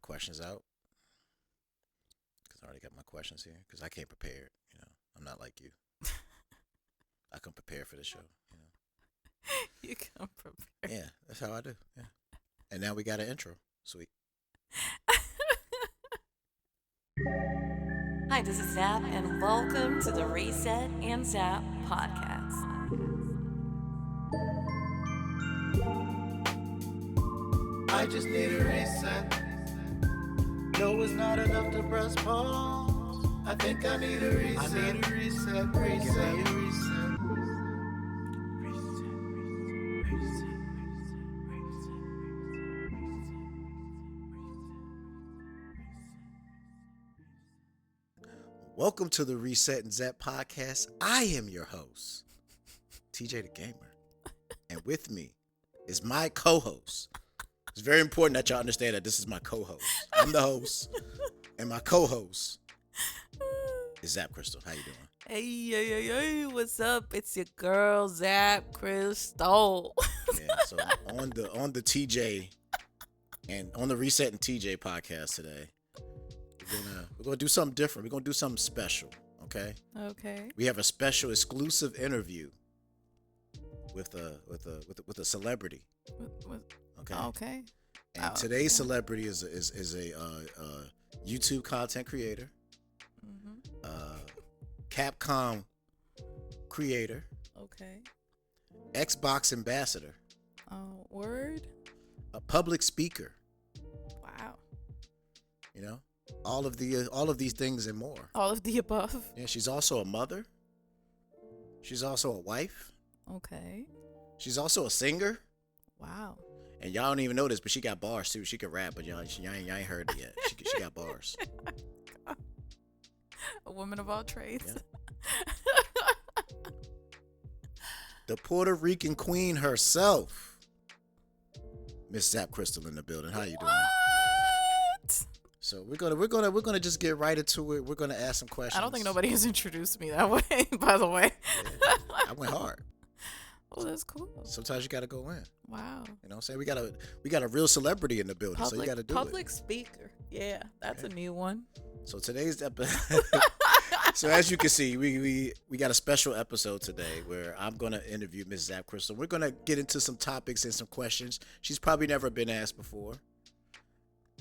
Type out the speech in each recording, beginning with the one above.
questions out because I already got my questions here because I can't prepare it. I'm not like you. I can prepare for the show. You come prepared. Yeah, that's how I do. Yeah. And now we got an intro. Sweet. Hi, this is Zap, and welcome to the Reset and Zap podcast. I just need a reset. No, it's not enough to press pause. I think I need a reset. I need a reset. Reset. Welcome to the Reset and Zap podcast. I am your host, TeeJay the Gamer. And with me is my co-host. It's very important that y'all understand that this is my co-host. I'm the host, and my co-host is ZapCristal. How you doing? Hey, what's up? It's your girl, ZapCristal. Yeah, so on the TeeJay and on the Reset and TeeJay podcast today, we're gonna do something different. We're gonna do something special. Okay. Okay. We have a special exclusive interview with a celebrity. Okay. Okay. And today's celebrity is a YouTube content creator, Capcom creator, Okay. Xbox ambassador, Oh, word. a public speaker. Wow. All of these things and more. All of the above. Yeah, she's also a mother. She's also a wife. Okay. She's also a singer. Wow. And y'all don't even know this, but she got bars too. She can rap, but y'all ain't heard it yet. She got bars. A woman of all trades. Yeah. The Puerto Rican queen herself, Miss ZapCristal in the building. How you doing? What? So we're gonna just get right into it. We're gonna ask some questions. I don't think nobody has introduced me that way, by the way. Yeah, I went hard. Oh, that's cool. Sometimes you gotta go in. Wow. You know what I'm saying? We got a real celebrity in the building, so you gotta do public speaker. Yeah, that's a new one. So today's episode. So as you can see, we got a special episode today where I'm gonna interview Miss ZapCristal. We're gonna get into some topics and some questions she's probably never been asked before.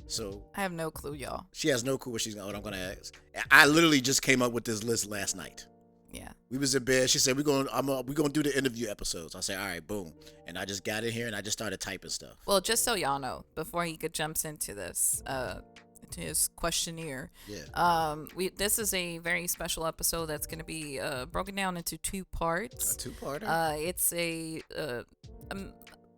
So I have no clue, y'all. she has no clue what I'm gonna ask. I literally just came up with this list last night. Yeah. We was in bed. She said we're gonna do the interview episodes. I said all right, boom, and I just got in here and I just started typing stuff. Well, just so y'all know, before he jumps into this, into his questionnaire, Yeah. this is a very special episode that's going to be broken down into two parts. A two-parter. It's a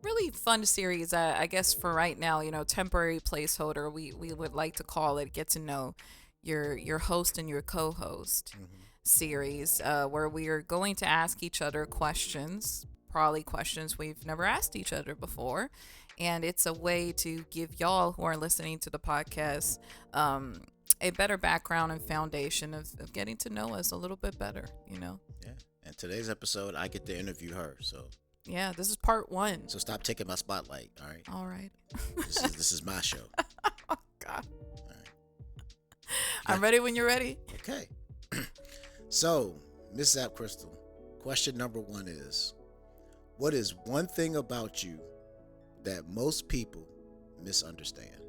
really fun series, I guess, for right now. Temporary placeholder. We would like to call it "Get to Know Your Host and Your Co-Host" series, where we are going to ask each other questions, probably questions we've never asked each other before. And it's a way to give y'all who are listening to the podcast a better background and foundation of getting to know us a little bit better, Yeah. And today's episode, I get to interview her. So Yeah, this is part one. So stop taking my spotlight. All right. All right. This is my show. Oh, God. All right. I'm ready when you're ready. Okay. So, Miss ZapCristal, question number 1 is, what is one thing about you that most people misunderstand?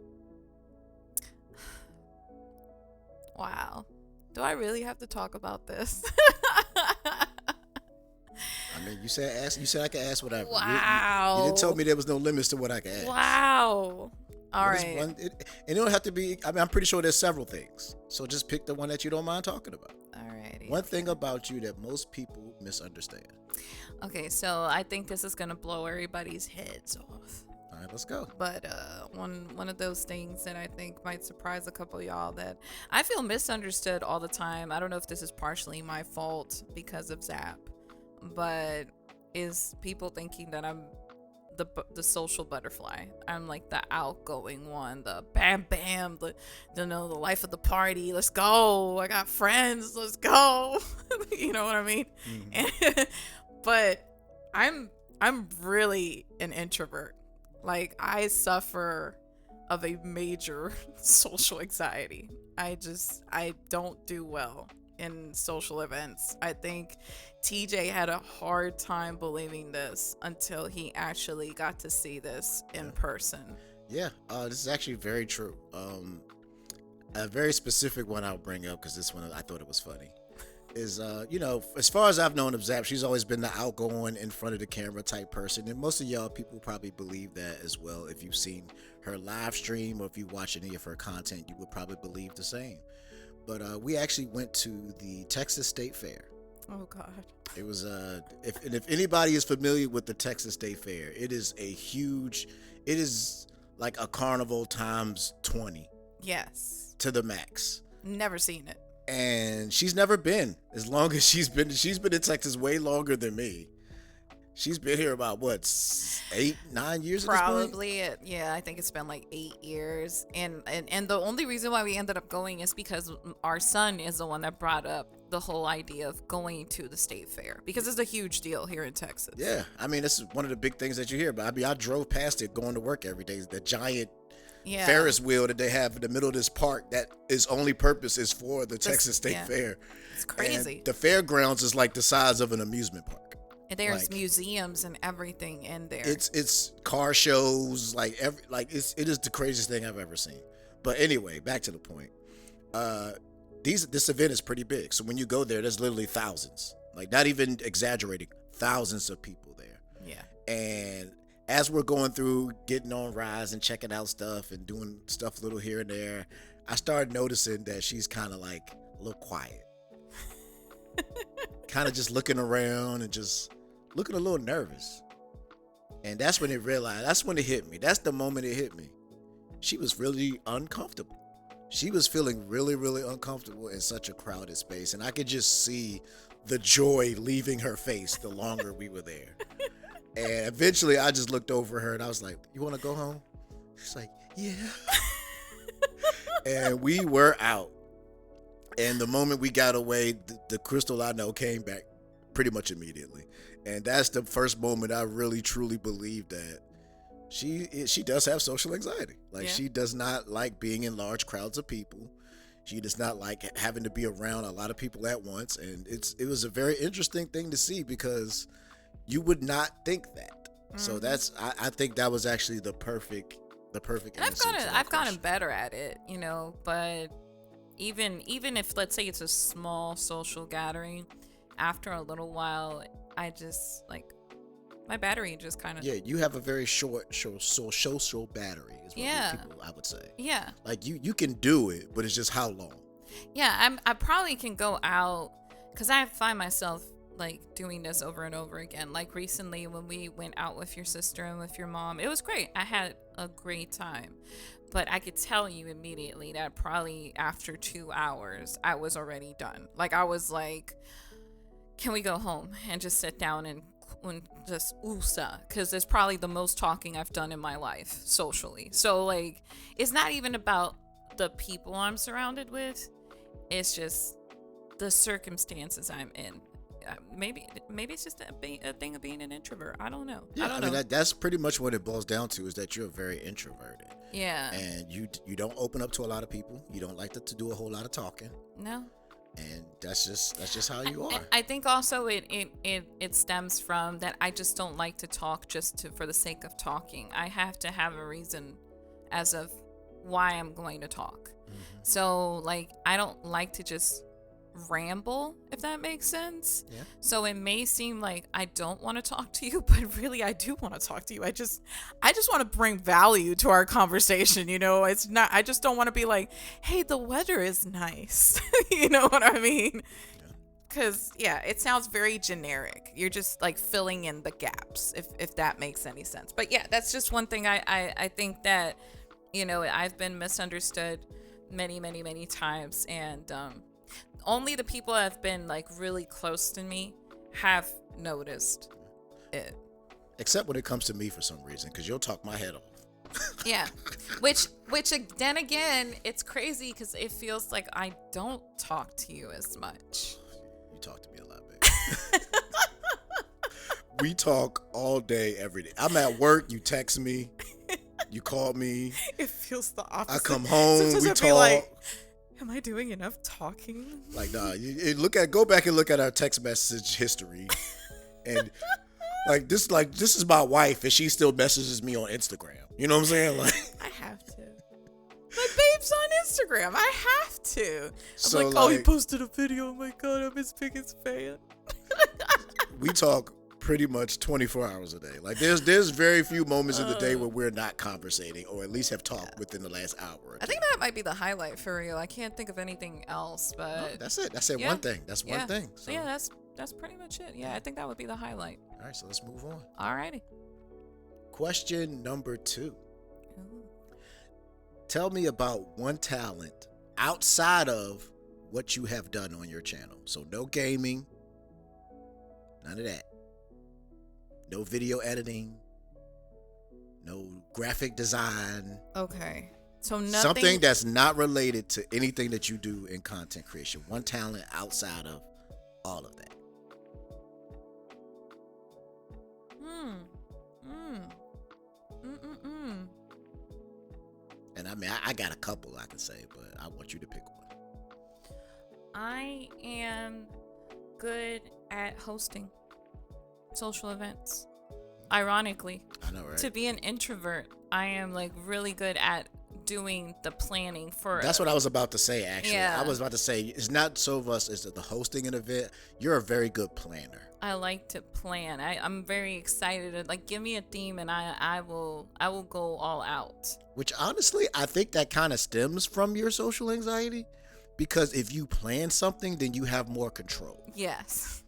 Wow. Do I really have to talk about this? I mean, you said I could ask whatever. Wow. You didn't tell me there was no limits to what I could ask. Wow. All right. And it don't have to be. I mean, I'm pretty sure there's several things. So just pick the one that you don't mind talking about. All right. One thing about you that most people misunderstand. Okay, so I think this is gonna blow everybody's heads off. All right, let's go. But one of those things that I think might surprise a couple of y'all, that I feel misunderstood all the time. I don't know if this is partially my fault because of Zap, but is people thinking that I'm the social butterfly. I'm like the outgoing one, the bam bam, the life of the party. Let's go. I got friends. Let's go. You know what I mean? Mm-hmm. But I'm really an introvert. Like, I suffer of a major social anxiety. I don't do well in social events. I think TeeJay had a hard time believing this until he actually got to see this in person. Yeah, this is actually very true. A very specific one I'll bring up because this one I thought it was funny. Is as far as I've known of Zap, she's always been the outgoing, in front of the camera type person, and most of y'all people probably believe that as well. If you've seen her live stream or if you watch any of her content, you would probably believe the same. But we actually went to the Texas State Fair. Oh God! It was if anybody is familiar with the Texas State Fair, it is like a carnival times 20. Yes. To the max. Never seen it. And she's never been. As long as she's been in Texas way longer than me. She's been here about what, 8-9 years probably at this point? Yeah, I think it's been like 8 years. And the only reason why we ended up going is because our son is the one that brought up the whole idea of going to the state fair, because it's a huge deal here in Texas. Yeah, I mean, this is one of the big things that you hear about. I mean, I drove past it going to work every day. The giant Ferris wheel that they have in the middle of this park that its only purpose is for the Texas State Fair. It's crazy. And the fairgrounds is like the size of an amusement park. And there's museums and everything in there. It's car shows, it is the craziest thing I've ever seen. But anyway, back to the point. This event is pretty big. So when you go there, there's literally thousands. Like, not even exaggerating, thousands of people there. Yeah. And as we're going through, getting on rides and checking out stuff and doing stuff a little here and there, I started noticing that she's kind of like a little quiet. Kind of just looking around and just looking a little nervous. And that's when it hit me. That's the moment it hit me. She was really uncomfortable. She was feeling really, really uncomfortable in such a crowded space. And I could just see the joy leaving her face the longer we were there. And eventually I just looked over her and I was like, "You want to go home?" She's like, "Yeah." And we were out. And the moment we got away, the crystal I know came back pretty much immediately. And that's the first moment I really truly believed that she does have social anxiety. Like, she does not like being in large crowds of people. She does not like having to be around a lot of people at once. And it was a very interesting thing to see, because you would not think that. Mm-hmm. So I think that was actually the perfect and I've gotten better at it, but even if, let's say, it's a small social gathering, after a little while I just my battery just kind of you have a very short social battery is what people, I would say. Like you can do it, but it's just how long. I probably can go out, because I find myself doing this over and over again. Like recently when we went out with your sister and with your mom, it was great. I had a great time, but I could tell you immediately that probably after 2 hours I was already done. Like, I was like, can we go home and just sit down and just USA? Because it's probably the most talking I've done in my life socially. So it's not even about the people I'm surrounded with, it's just the circumstances I'm in. Maybe it's just a thing of being an introvert. I don't know. I mean, that's pretty much what it boils down to, is that you're very introverted. Yeah. And you don't open up to a lot of people. You don't like to do a whole lot of talking. No. And that's just how you are. I think also it stems from that I just don't like to talk for the sake of talking. I have to have a reason as of why I'm going to talk. Mm-hmm. So I don't like to just ramble, if that makes sense. Yeah. So it may seem like I don't want to talk to you, but really I do want to talk to you. I just want to bring value to our conversation. It's not, I just don't want to be like, "Hey, the weather is nice." You know what I mean? Because it sounds very generic. You're just filling in the gaps, if that makes any sense. But that's just one thing I think that I've been misunderstood many, many, many times, and only the people that have been really close to me have noticed it. Except when it comes to me, for some reason, because you'll talk my head off. Yeah. Which then again, it's crazy because it feels like I don't talk to you as much. You talk to me a lot, baby. We talk all day, every day. I'm at work, you text me. You called me. It feels the opposite. I come home. Sometimes We I'd talk. be like, am I doing enough talking? Like, nah. Go back and look at our text message history, and this is my wife, and she still messages me on Instagram. You know what I'm saying? Like, I have to. My babe's on Instagram. I have to. I'm so like, oh, he posted a video. Oh my God, I'm his biggest fan. We talk pretty much 24 hours a day. Like, there's very few moments in the day where we're not conversating, or at least have talked within the last hour or two. I think that might be the highlight for real. I can't think of anything else, but No, that's it. That's one thing. That's one thing. So yeah, that's pretty much it. Yeah, I think that would be the highlight. All right, so let's move on. Alrighty. Question number 2. Tell me about one talent outside of what you have done on your channel. So no gaming, none of that. No video editing, no graphic design. Okay. So nothing. Something that's not related to anything that you do in content creation. One talent outside of all of that. And I mean, I got a couple I can say, but I want you to pick one. I am good at hosting social events. Ironically, I know, right? to be an introvert, I am like really good at doing the planning for. That's what I was about to say. Actually, Yeah. I was about to say it's not so of us as the hosting an event. You're a very good planner. I like to plan. I'm very excited. Like, give me a theme, and I will go all out. Which honestly, I think that kind of stems from your social anxiety, because if you plan something, then you have more control. Yes,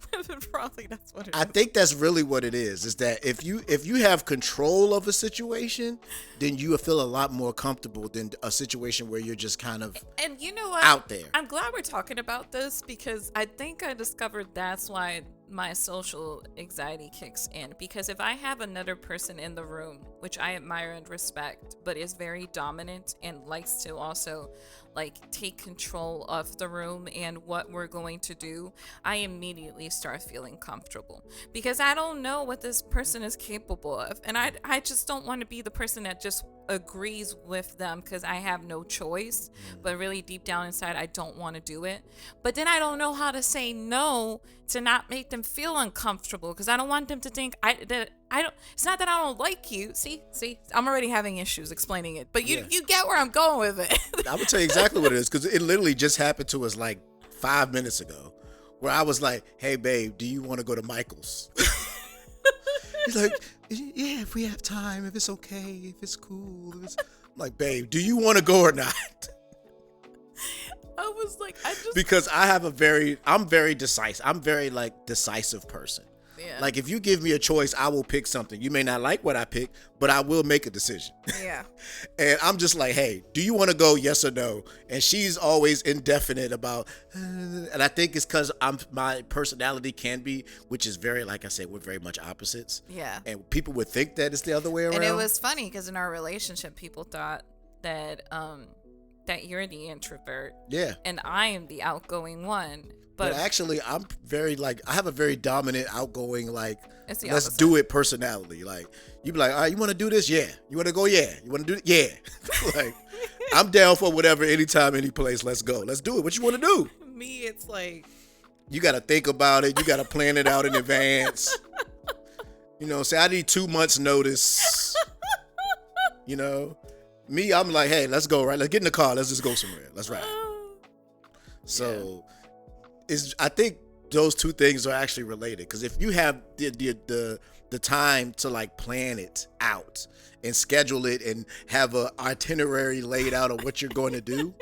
probably that's what it is. I think that's really what it is that if you have control of a situation, then you feel a lot more comfortable than a situation where you're just kind of and you know what? out there. I'm glad we're talking about this, because I think I discovered that's why my social anxiety kicks in. Because if I have another person in the room, which I admire and respect, but is very dominant and likes to also like take control of the room and what we're going to do, I immediately start feeling comfortable, because I don't know what this person is capable of, and I just don't want to be the person that just agrees with them because I have no choice, but really deep down inside I don't want to do it. But then I don't know how to say no to not make them feel uncomfortable, because I don't want them to think I don't. It's not that I don't like you. See, I'm already having issues explaining it, but you get where I'm going with it. I would tell you exactly what it is, because it literally just happened to us like 5 minutes ago, where I was like, "Hey, babe, do you want to go to Michael's?" He's like, "Yeah, if we have time, if it's okay, if it's cool." I'm like, "Babe, do you want to go or not?" I was like, because I'm very decisive. I'm very like decisive person. Yeah. Like, if you give me a choice, I will pick something. You may not like what I pick, but I will make a decision. Yeah. And I'm just like, hey, do you want to go? Yes or no? And she's always indefinite about, and I think it's because my personality can be, which is very, like I said, we're very much opposites. Yeah. And people would think that it's the other way around. And it was funny because in our relationship, people thought that that you're the introvert. Yeah. And I am the outgoing one. But actually, I'm very like, I have a very dominant, outgoing, like, It's the let's opposite. do it personality. Like, you be like, all right, you want to do this? Yeah. You want to go? Yeah. You want to do it? Yeah. Like, I'm down for whatever, anytime, any place. Let's go. Let's do it. What you want to do? Me, it's like, You got to think about it. You got to plan it out in advance. You know, say I need 2 months notice. You know, me, I'm like, hey, let's go, right? Let's get in the car. Let's just go somewhere. Let's ride. So I think those two things are actually related, because if you have the time to like plan it out and schedule it and have a itinerary laid out of what you're going to do,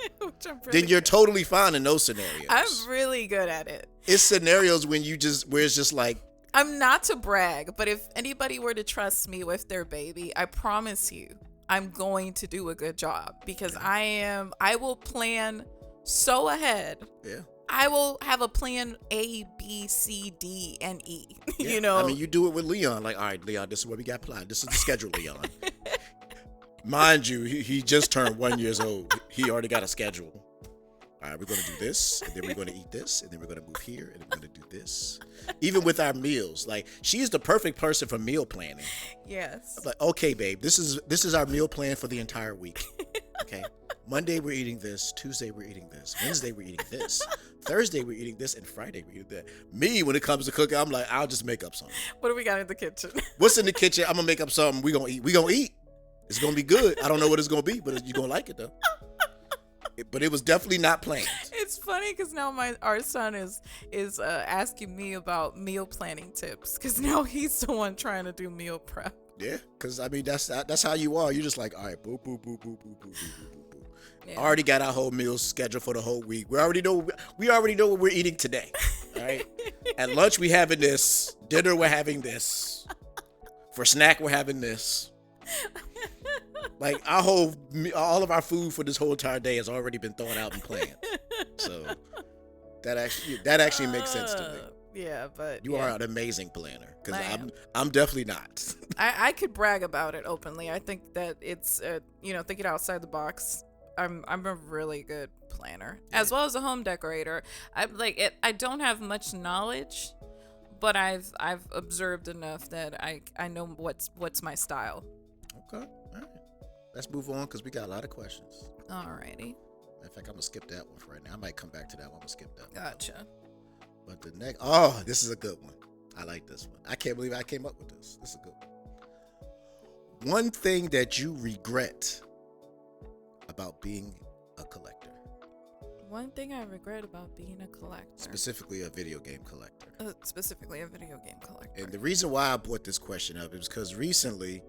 then you're totally fine in those scenarios. I'm really good at it. It's scenarios where it's just like, I'm not to brag, but if anybody were to trust me with their baby, I promise you, I'm going to do a good job, because I will plan so ahead. Yeah. I will have a plan A, B, C, D, and E. Yeah. You know? I mean, you do it with Leon. Like, all right, Leon, this is what we got planned. This is the schedule, Leon. Mind you, he just turned 1 year old. He already got a schedule. all right, we're going to do this, and then we're going to eat this, and then we're going to move here, and then we're going to do this. Even with our meals, like she's the perfect person for meal planning. Yes. I'm like, okay, babe, this is our meal plan for the entire week. Okay, Monday we're eating this, Tuesday we're eating this, Wednesday we're eating this, Thursday we're eating this, and Friday we're eating that. Me, when it comes to cooking, I'm like, I'll just make up something. What do we got in the kitchen? What's in the kitchen? I'm gonna make up something. We gonna eat. We gonna eat. It's gonna be good. I don't know what it's gonna be, but you're gonna like it though. But it was definitely not planned. It's funny because now our son is asking me about meal planning tips because now he's the one trying to do meal prep. Yeah, because I mean that's how you are. You're just like, all right, boo, boo, boo, boo, boo, boo, boo, boo, boo. Yeah. Already got our whole meals scheduled for the whole week. We already know what we're eating today. All right. At lunch we having this. Dinner we're having this. For snack we're having this. Like all of our food for this whole entire day has already been thrown out and planned. So that actually makes sense to me. Yeah, but you are an amazing planner because I'm definitely not. I could brag about it openly. I think that it's thinking outside the box. I'm a really good planner as well as a home decorator. I don't have much knowledge, but I've observed enough that I know what's my style. Okay. All right. Let's move on because we got a lot of questions. Alrighty. In fact, I'm gonna skip that one for right now. I might come back to that one. I'm gonna skip that one. Gotcha. But the next, this is a good one. I like this one. I can't believe I came up with this. This is a good one. One thing that you regret about being a collector. One thing I regret about being a collector. Specifically a video game collector. And the reason why I brought this question up is because recently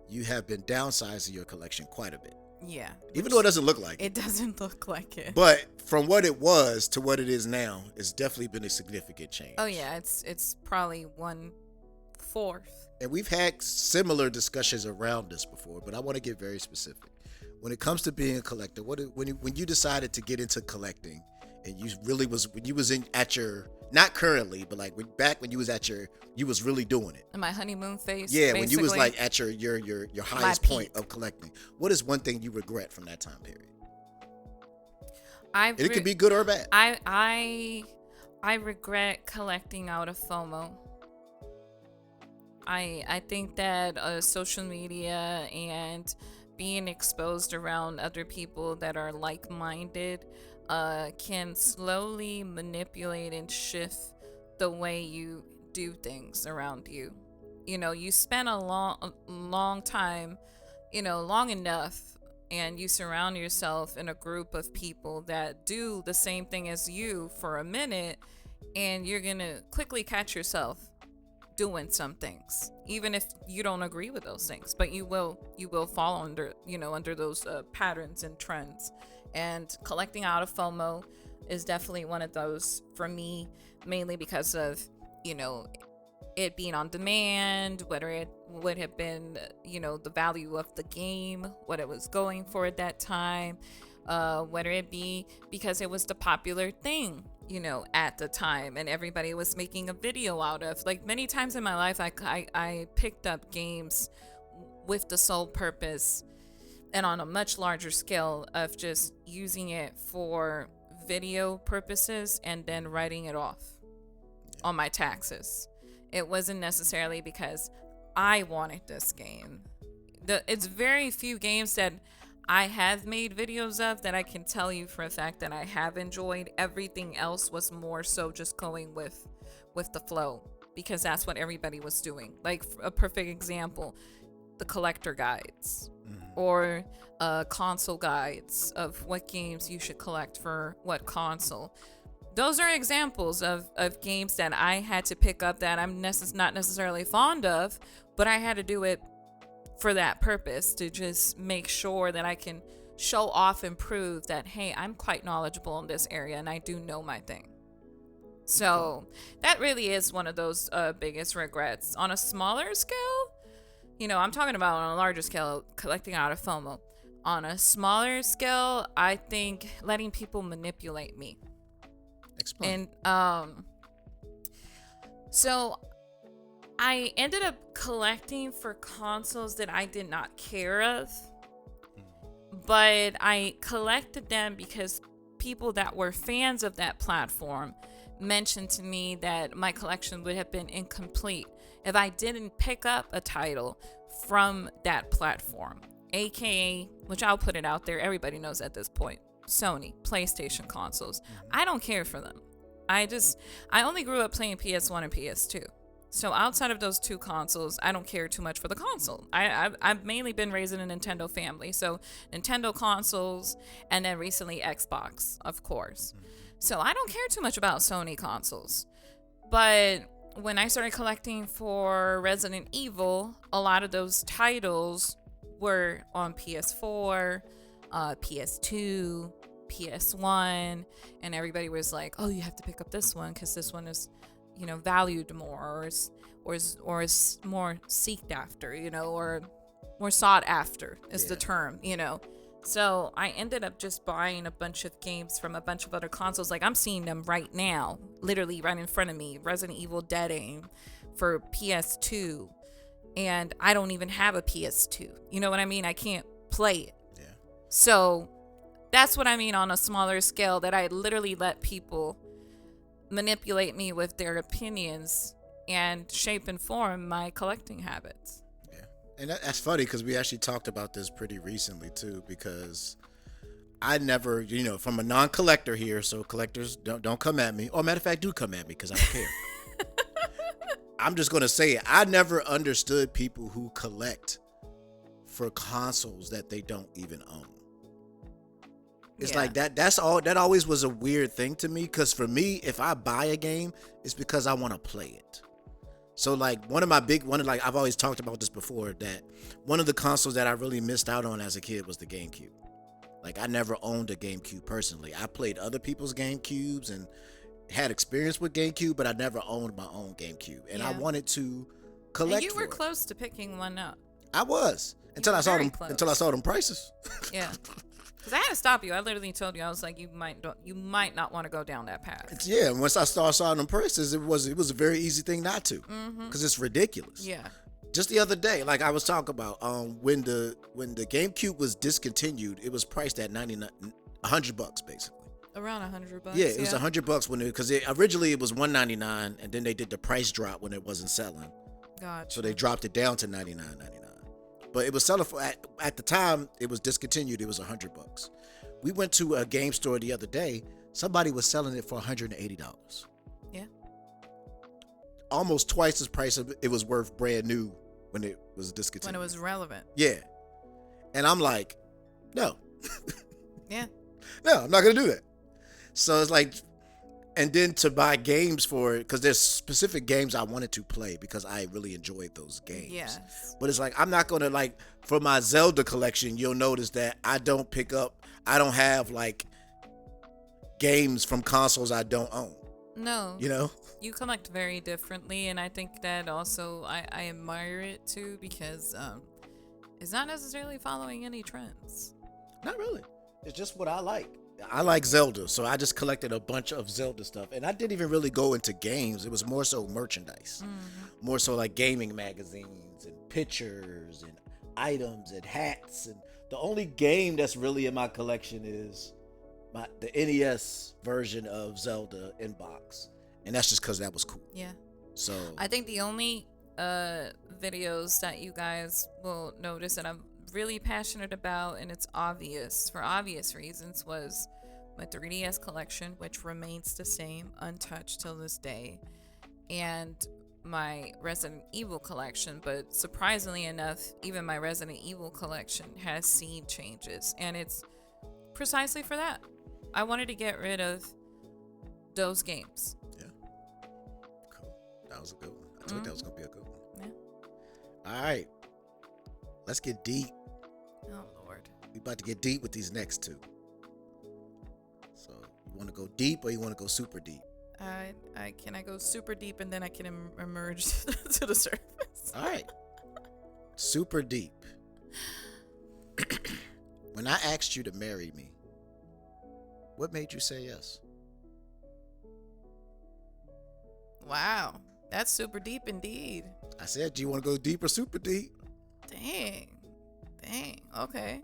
you have been downsizing your collection quite a bit. Yeah. Even though it doesn't look like it. It doesn't look like it. But from what it was to what it is now, it's definitely been a significant change. Oh yeah, it's probably 1/4. And we've had similar discussions around this before, but I want to get very specific. When it comes to being a collector, when you decided to get into collecting, and you really when you was at your, not currently, but like back when you was you was really doing it. In my honeymoon phase. Yeah, basically. when you was like at your highest point of collecting. What is one thing you regret from that time period? It could be good or bad. I regret collecting out of FOMO. I think that social media and being exposed around other people that are like-minded can slowly manipulate and shift the way you do things around you. You spend a long time, long enough, and you surround yourself in a group of people that do the same thing as you for a minute, and you're gonna quickly catch yourself doing some things, even if you don't agree with those things, but you will fall under those patterns and trends. And collecting out of FOMO is definitely one of those for me, mainly because of it being on demand, whether it would have been the value of the game, what it was going for at that time, whether it be because it was the popular thing at the time and everybody was making a video out of. Like, many times in my life I picked up games with the sole purpose and on a much larger scale of just using it for video purposes and then writing it off on my taxes. It wasn't necessarily because I wanted this game. It's very few games that I have made videos of that I can tell you for a fact that I have enjoyed. Everything else was more so just going with the flow, because that's what everybody was doing. Like, a perfect example, the collector guides or console guides of what games you should collect for what console. Those are examples of games that I had to pick up that I'm not necessarily fond of, but I had to do it for that purpose, to just make sure that I can show off and prove that, hey, I'm quite knowledgeable in this area and I do know my thing. So that really is one of those biggest regrets. On a smaller scale, I'm talking about on a larger scale, collecting out of FOMO. On a smaller scale, I think letting people manipulate me. Explain. And so I ended up collecting for consoles that I did not care of, but I collected them because people that were fans of that platform mentioned to me that my collection would have been incomplete if I didn't pick up a title from that platform, aka, which I'll put it out there, everybody knows at this point, Sony PlayStation consoles. I don't care for them. I only grew up playing PS1 and PS2. So outside of those two consoles, I don't care too much for the console. I've mainly been raised in a Nintendo family. So Nintendo consoles, and then recently Xbox, of course. So I don't care too much about Sony consoles. But when I started collecting for Resident Evil, a lot of those titles were on PS4, PS2, PS1, and everybody was like, oh, you have to pick up this one because this one is, valued more, or is more seeked after, or more sought after is the term, So I ended up just buying a bunch of games from a bunch of other consoles. Like, I'm seeing them right now, literally right in front of me. Resident Evil Dead Aim for PS2, and I don't even have a PS2. You know what I mean? I can't play it. Yeah. So that's what I mean on a smaller scale, that I literally let people manipulate me with their opinions and shape and form my collecting habits. Yeah. And that's funny because we actually talked about this pretty recently too, because I never, from a non-collector here, so collectors don't come at me. Or matter of fact, do come at me because I don't care. I'm just going to say it. I never understood people who collect for consoles that they don't even own. It's like that. That's all. That always was a weird thing to me. Because for me, if I buy a game, it's because I want to play it. So like I've always talked about this before, that one of the consoles that I really missed out on as a kid was the GameCube. Like, I never owned a GameCube personally. I played other people's GameCubes and had experience with GameCube, but I never owned my own GameCube. And I wanted to collect. And you were close to picking one up. I was until I saw them prices. Yeah. Because I had to stop you. I literally told you, I was like, you might not want to go down that path. Yeah, once I saw them prices, it was a very easy thing not to, because it's ridiculous. Yeah. Just the other day, like I was talking about, when the GameCube was discontinued, it was priced at $100 basically. Around $100. Yeah, it was $100 because originally it was $199, and then they did the price drop when it wasn't selling. Gotcha. So they dropped it down to $99.99. But it was selling for at the time it was discontinued. It was $100. We went to a game store the other day. Somebody was selling it for $180. Yeah. Almost twice the price of it was worth brand new when it was discontinued. When it was relevant. Yeah. And I'm like, no. Yeah. No, I'm not gonna do that. So it's like, and then to buy games for it, because there's specific games I wanted to play because I really enjoyed those games. Yes. But it's like, I'm not going to, like, for my Zelda collection, you'll notice that I don't have, like, games from consoles I don't own. No. You collect very differently, and I think that also I admire it, too, because it's not necessarily following any trends. Not really. It's just what I like. I like Zelda, so I just collected a bunch of Zelda stuff. And I didn't even really go into games. It was more so merchandise. Mm-hmm. More so like gaming magazines and pictures and items and hats. And the only game that's really in my collection is the NES version of Zelda in box. And that's just because that was cool. Yeah. So I think the only videos that you guys will notice that I'm really passionate about, and it's obvious for obvious reasons, was my 3DS collection, which remains the same, untouched till this day, and my Resident Evil collection. But surprisingly enough, even my Resident Evil collection has seen changes, and it's precisely for that. I wanted to get rid of those games. Yeah. Cool. That was a good one. I told you that was gonna be a good one. Yeah. All right. Let's get deep. Oh, Lord. We about to get deep with these next two. So, you want to go deep or you want to go super deep? Can I go super deep and then I can emerge to the surface? All right. Super deep. When I asked you to marry me, what made you say yes? Wow. That's super deep indeed. I said, do you want to go deep or super deep? Dang. Okay.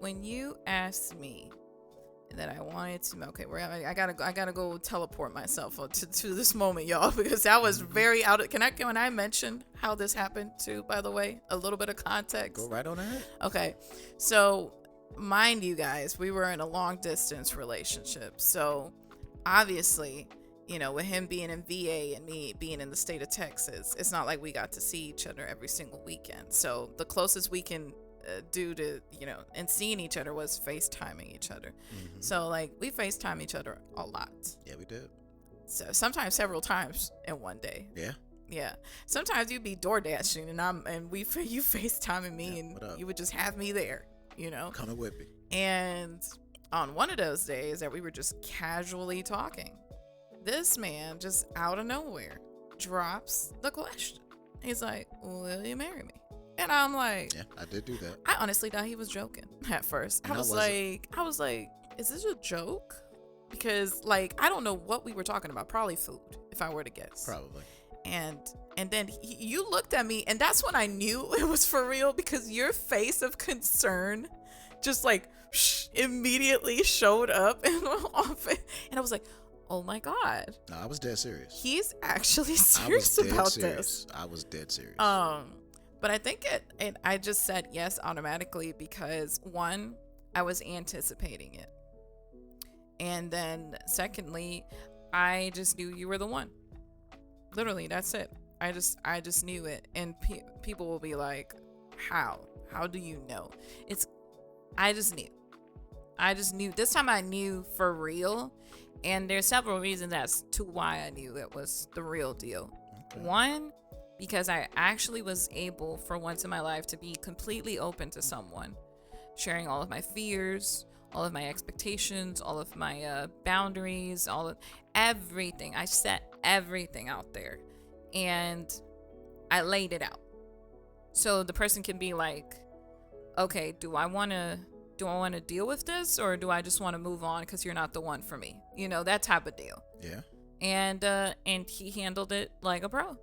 When you asked me that I wanted to, okay, I gotta go teleport myself to this moment, y'all, because that was very out of. Can I mention how this happened too? By the way, a little bit of context. Go right on ahead. Okay, so mind you guys, we were in a long distance relationship, so obviously, with him being in VA and me being in the state of Texas, it's not like we got to see each other every single weekend. So the closest we can do to and seeing each other was FaceTiming each other. So like we FaceTime each other a lot. Yeah, we did. So sometimes several times in one day. Yeah. Sometimes you'd be door dashing and you FaceTiming me and you would just have me there, Coming with me. And on one of those days that we were just casually talking, this man just out of nowhere drops the question. He's like, "Will you marry me?" And I'm like, yeah, I did do that. I honestly thought he was joking at first. I was like, is this a joke? Because like, I don't know what we were talking about. Probably food, if I were to guess. Probably. And then you looked at me, and that's when I knew it was for real, because your face of concern just like immediately showed up and I was like, oh my God. No, I was dead serious. He's actually serious about this. I was dead serious. But I think I just said yes automatically because, one, I was anticipating it. And then secondly, I just knew you were the one. Literally, that's it. I just knew it. And people will be like, how? How do you know? I just knew. This time I knew for real. And there's several reasons as to why I knew it was the real deal. Okay. One, because I actually was able for once in my life to be completely open to someone, sharing all of my fears, all of my expectations, all of my boundaries, everything. I set everything out there and I laid it out. So the person can be like, okay, do I want to deal with this, or do I just want to move on because you're not the one for me? That type of deal. Yeah. And he handled it like a pro.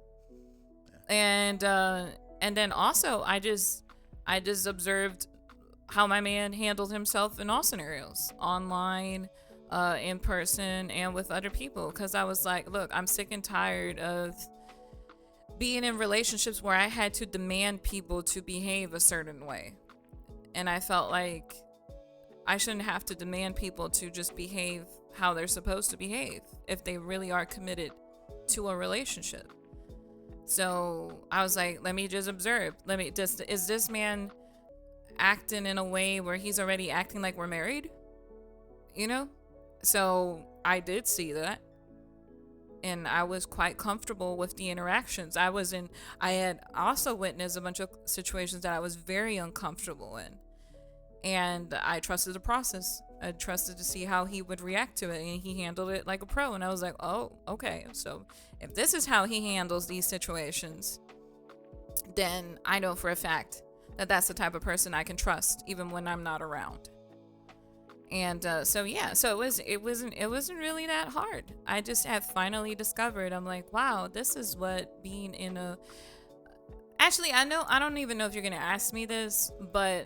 Yeah. And then also I just observed how my man handled himself in all scenarios, online, in person, and with other people. Because I was like, look, I'm sick and tired of being in relationships where I had to demand people to behave a certain way. And I felt like I shouldn't have to demand people to just behave how they're supposed to behave if they really are committed to a relationship. So I was like, let me just observe. Is this man acting in a way where he's already acting like we're married? So I did see that. And I was quite comfortable with the interactions. I had also witnessed a bunch of situations that I was very uncomfortable in. And I trusted the process. I trusted to see how he would react to it. And he handled it like a pro. And I was like, oh, okay. So if this is how he handles these situations, then I know for a fact that that's the type of person I can trust, even when I'm not around. And so it wasn't really that hard. I just have finally discovered, I'm like, wow, this is what being in a... Actually, I don't even know if you're going to ask me this, but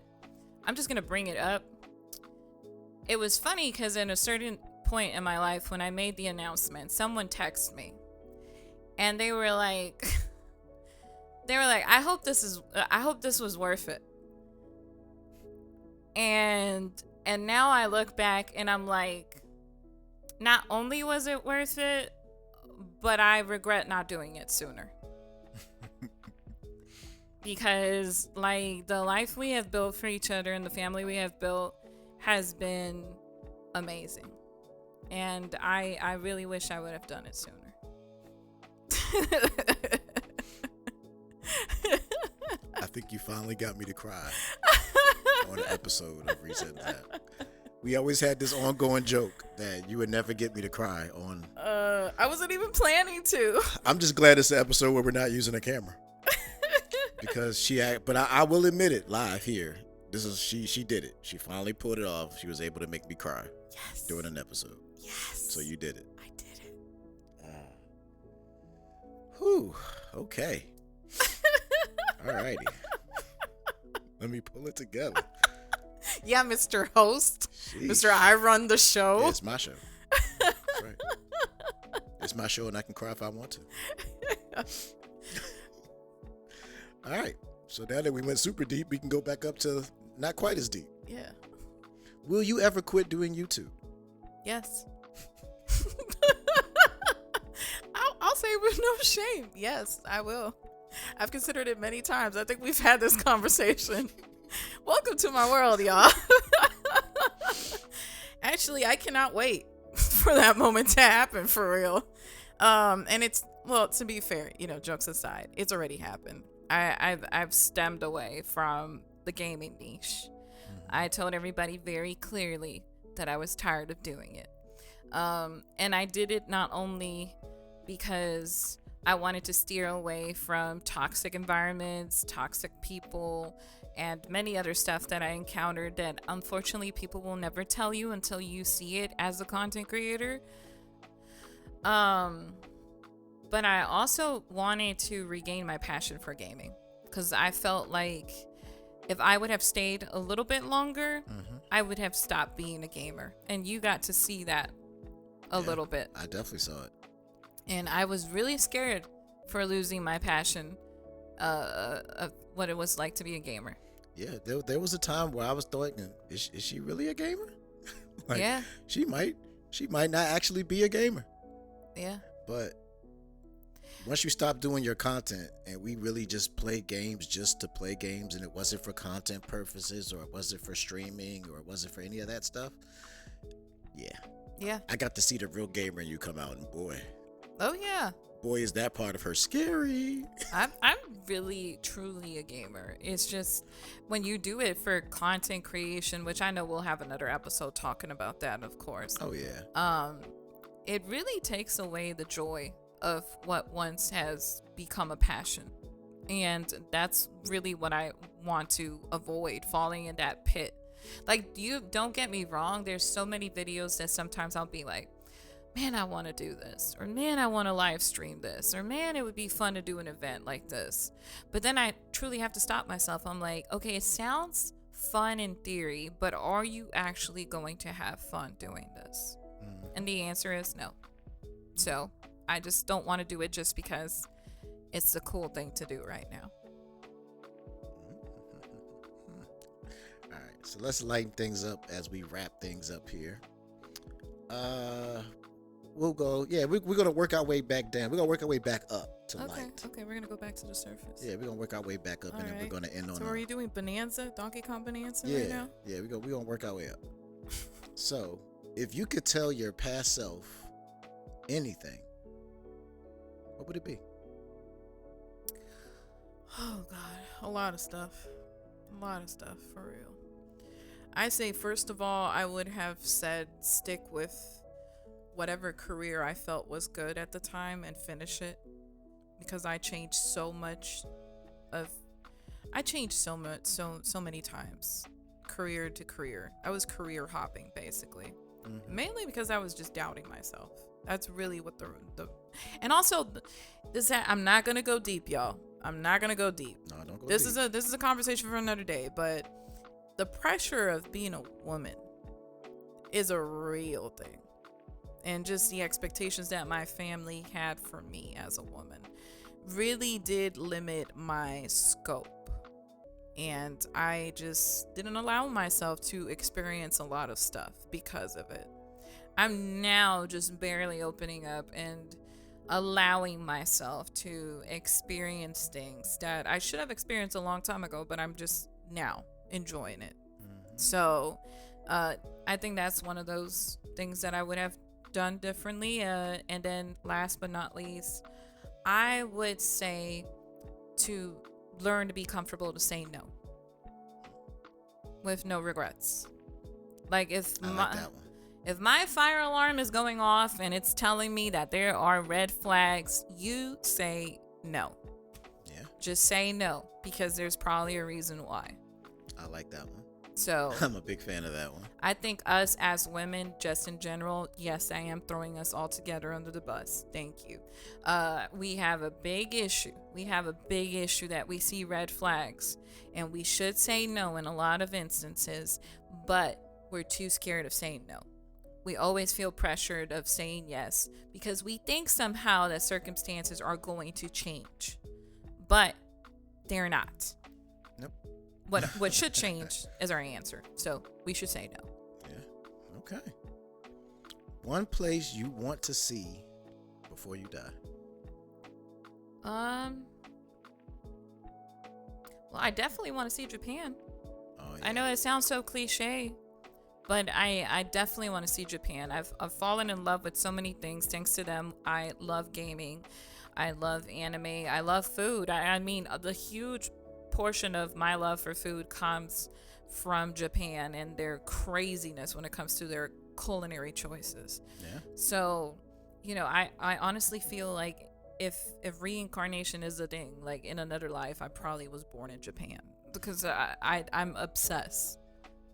I'm just going to bring it up. It was funny because in a certain point in my life when I made the announcement, someone texted me and they were like, I hope this was worth it. And now I look back and I'm like, not only was it worth it, but I regret not doing it sooner. Because like the life we have built for each other and the family we have built has been amazing. And I really wish I would have done it sooner. I think you finally got me to cry on an episode of resetnzap. We always had this ongoing joke that you would never get me to cry on. I wasn't even planning to. I'm just glad it's an episode where we're not using a camera. Because but I will admit it live here. She did it. She finally pulled it off. She was able to make me cry. Yes. During an episode. Yes. So you did it. I did it. Whew. Okay. Alrighty. Let me pull it together. Yeah, Mr. Host. Sheesh. Mr. I run the show. Yeah, it's my show. That's right. It's my show, and I can cry if I want to. All right. So now that we went super deep, we can go back up to not quite as deep. Yeah. Will you ever quit doing YouTube? Yes. I'll say with no shame. Yes, I will. I've considered it many times. I think we've had this conversation. Welcome to my world, y'all. Actually, I cannot wait for that moment to happen for real. And it's, well, to be fair, jokes aside, it's already happened. I've stemmed away from the gaming niche. I told everybody very clearly that I was tired of doing it. And I did it not only because I wanted to steer away from toxic environments, toxic people, and many other stuff that I encountered that unfortunately people will never tell you until you see it as a content creator. But I also wanted to regain my passion for gaming because I felt like if I would have stayed a little bit longer, I would have stopped being a gamer. And you got to see that a little bit. I definitely saw it. And I was really scared for losing my passion of what it was like to be a gamer. Yeah, there was a time where I was thinking, is she really a gamer? Yeah. She might not actually be a gamer. Yeah. But once you stop doing your content and we really just play games just to play games and it wasn't for content purposes or it wasn't for streaming or it wasn't for any of that stuff, yeah, I got to see the real gamer in you come out, and boy, oh yeah, boy, is that part of her scary. I'm really truly a gamer. It's just when you do it for content creation, which I know we'll have another episode talking about that, of course. Oh yeah. It really takes away the joy of what once has become a passion. And that's really what I want to avoid, falling in that pit. Like, don't get me wrong, there's so many videos that sometimes I'll be like, man, I want to do this, or man, I want to live stream this, or man, it would be fun to do an event like this. But then I truly have to stop myself. I'm like, okay, it sounds fun in theory, but are you actually going to have fun doing this? And the answer is no. So I just don't want to do it just because it's the cool thing to do right now. All right, so let's lighten things up as we wrap things up here. We'll go. Yeah, we're gonna work our way back down. We're gonna work our way back up to light. Okay, we're gonna go back to the surface. Yeah, we're gonna work our way back up, and then we're gonna end on. So are you doing Bonanza, Donkey Kong Bonanza yeah, right now? Yeah, we're gonna work our way up. So, if you could tell your past self anything, what would it be? Oh God, a lot of stuff for real. I say first of all, I would have said stick with whatever career I felt was good at the time and finish it, because I changed so much, so many times, career to career. I was career hopping basically, mainly because I was just doubting myself. That's really what the and also I'm not gonna go deep, y'all. I'm not gonna go deep. No, don't go this deep. This is a conversation for another day, but the pressure of being a woman is a real thing. And just the expectations that my family had for me as a woman really did limit my scope. And I just didn't allow myself to experience a lot of stuff because of it. I'm now just barely opening up and allowing myself to experience things that I should have experienced a long time ago, but I'm just now enjoying it. So I think that's one of those things that I would have done differently. And then last but not least, I would say to learn to be comfortable to say no with no regrets. Like if my fire alarm is going off and it's telling me that there are red flags, you say no. Yeah. Just say no, because there's probably a reason why. I like that one. So I'm a big fan of that one. I think us as women, just in general, yes, I am throwing us all together under the bus. Thank you. We have a big issue. We have a big issue that we see red flags, and we should say no in a lot of instances, but we're too scared of saying no. We always feel pressured of saying yes because we think somehow that circumstances are going to change, but they're not. Nope. What should change is our answer. So we should say no. Yeah. Okay. One place you want to see before you die. Well, I definitely want to see Japan. Oh, yeah. I know it sounds so cliche, but I definitely want to see Japan. I've fallen in love with so many things thanks to them. I love gaming. I love anime. I love food. I mean, the huge portion of my love for food comes from Japan and their craziness when it comes to their culinary choices. Yeah. So, I honestly feel like if reincarnation is a thing, like in another life, I probably was born in Japan because I'm obsessed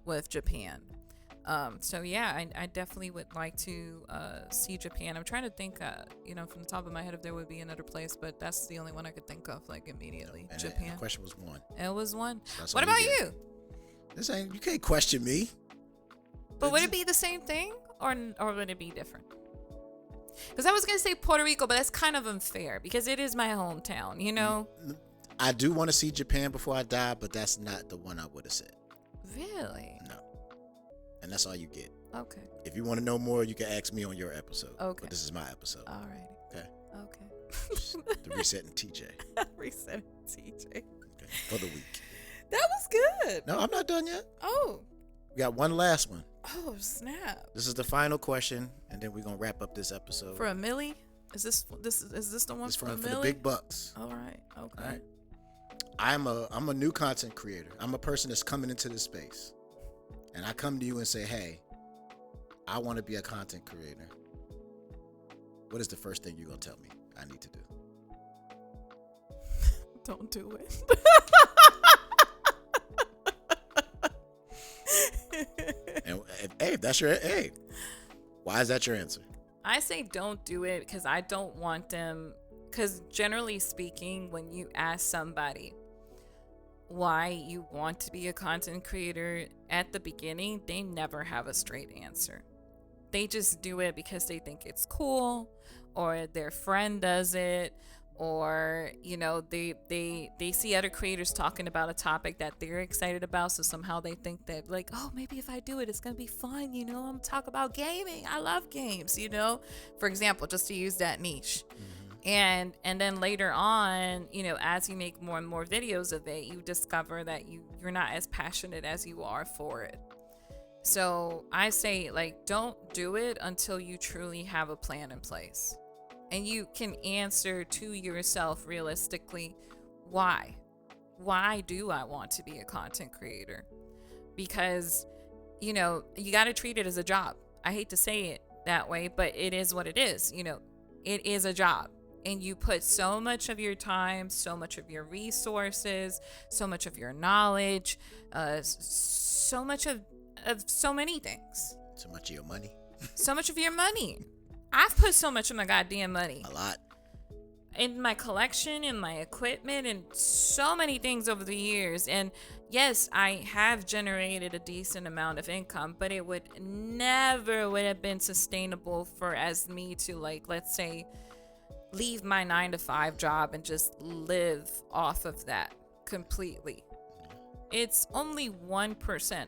with Japan. So yeah, I definitely would like to see Japan. I'm trying to think, from the top of my head if there would be another place, but that's the only one I could think of, like immediately. And Japan. the question was one. It was one. So what about you? You can't question me. But would it be the same thing, or would it be different? Because I was gonna say Puerto Rico, but that's kind of unfair because it is my hometown. I do want to see Japan before I die, but that's not the one I would have said. Really? No. And that's all you get. Okay. If you want to know more, you can ask me on your episode. Okay. But this is my episode. All right. Okay. The Resetting TeeJay. Resetting TeeJay. Okay. For the week. That was good. No, I'm not done yet. Oh. We got one last one. Oh, snap. This is the final question, and then we're going to wrap up this episode. For a millie? Is this the one It's for a millie? for the big bucks. All right. Okay. All right. I'm a new content creator. I'm a person that's coming into this space. And I come to you and say, hey, I want to be a content creator. What is the first thing you're going to tell me I need to do? Don't do it. And if that's your, why is that your answer? I say don't do it because I don't want them, because generally speaking, when you ask somebody why you want to be a content creator at the beginning, they never have a straight answer. They just do it because they think it's cool, or their friend does it, or they see other creators talking about a topic that they're excited about, so somehow they think that, like, oh, maybe if I do it, it's gonna be fun. I'm gonna talk about gaming. I love games. For example, just to use that niche. And then later on, as you make more and more videos of it, you discover that you're not as passionate as you are for it. So I say, like, don't do it until you truly have a plan in place. And you can answer to yourself realistically, why? Why do I want to be a content creator? Because, you got to treat it as a job. I hate to say it that way, but it is what it is. It is a job. And you put so much of your time, so much of your resources, so much of your knowledge, so much of so many things. So much of your money. So much of your money. I've put so much of my goddamn money. A lot. In my collection, in my equipment, and so many things over the years. And yes, I have generated a decent amount of income, but it would have been sustainable for as me to, like, let's say, leave my 9-to-5 job and just live off of that completely. It's only 1%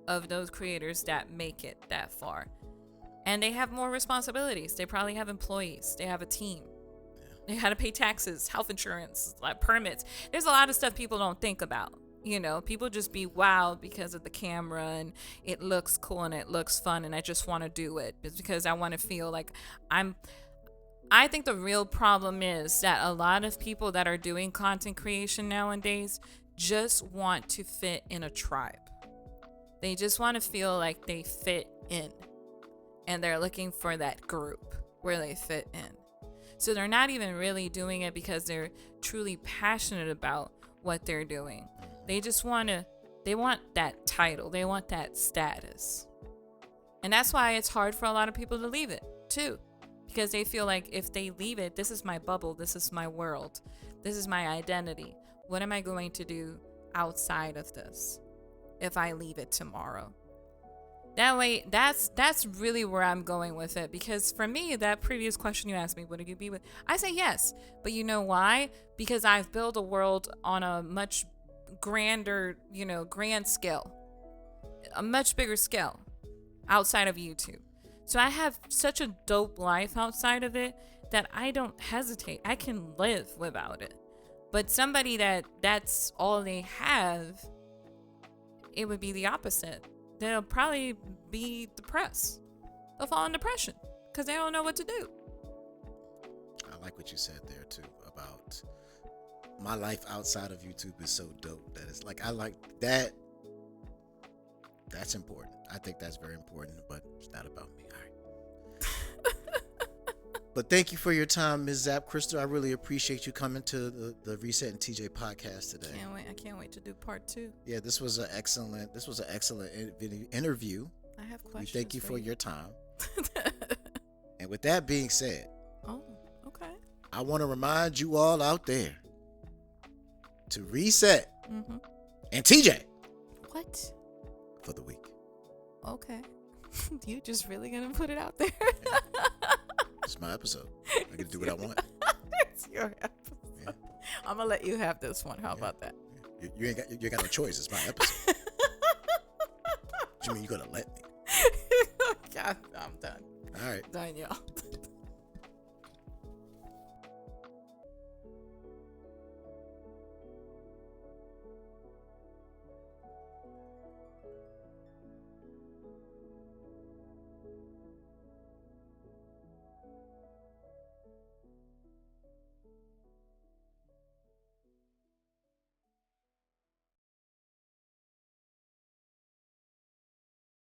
of those creators that make it that far. And they have more responsibilities. They probably have employees. They have a team. They got to pay taxes, health insurance, like permits. There's a lot of stuff people don't think about. People just be wowed because of the camera and it looks cool and it looks fun and I just want to do it. It's because I want to feel like I think the real problem is that a lot of people that are doing content creation nowadays just want to fit in a tribe. They just want to feel like they fit in. And they're looking for that group where they fit in. So they're not even really doing it because they're truly passionate about what they're doing. They just want that title. They want that status. And that's why it's hard for a lot of people to leave it too. Because they feel like if they leave it, this is my bubble, this is my world, this is my identity. What am I going to do outside of this if I leave it tomorrow? That way, that's really where I'm going with it. Because for me, that previous question you asked me, would you be with? I say yes. But you know why? Because I've built a world on a much grander, grand scale. A much bigger scale outside of YouTube. So I have such a dope life outside of it that I don't hesitate. I can live without it. But somebody that's all they have, it would be the opposite. They'll probably be depressed. They'll fall in depression because they don't know what to do. I like what you said there too about my life outside of YouTube is so dope that it's like I like that. That's important. I think that's very important, but it's not about me. All right. But thank you for your time, Ms. ZapCristal. I really appreciate you coming to the Reset and TeeJay podcast today. I can't wait to do part 2. Yeah, this was an excellent interview. I have questions. We thank you for your time. And with that being said, okay. I want to remind you all out there to reset and TeeJay. What? For the week. Okay. You just really gonna put it out there? Yeah. It's my episode. I get to do what I want. It's your episode. Yeah. I'm gonna let you have this one. How about that? Yeah. You ain't got no choice. It's my episode. What you mean you gonna let me? God, I'm done. All right. Done, y'all.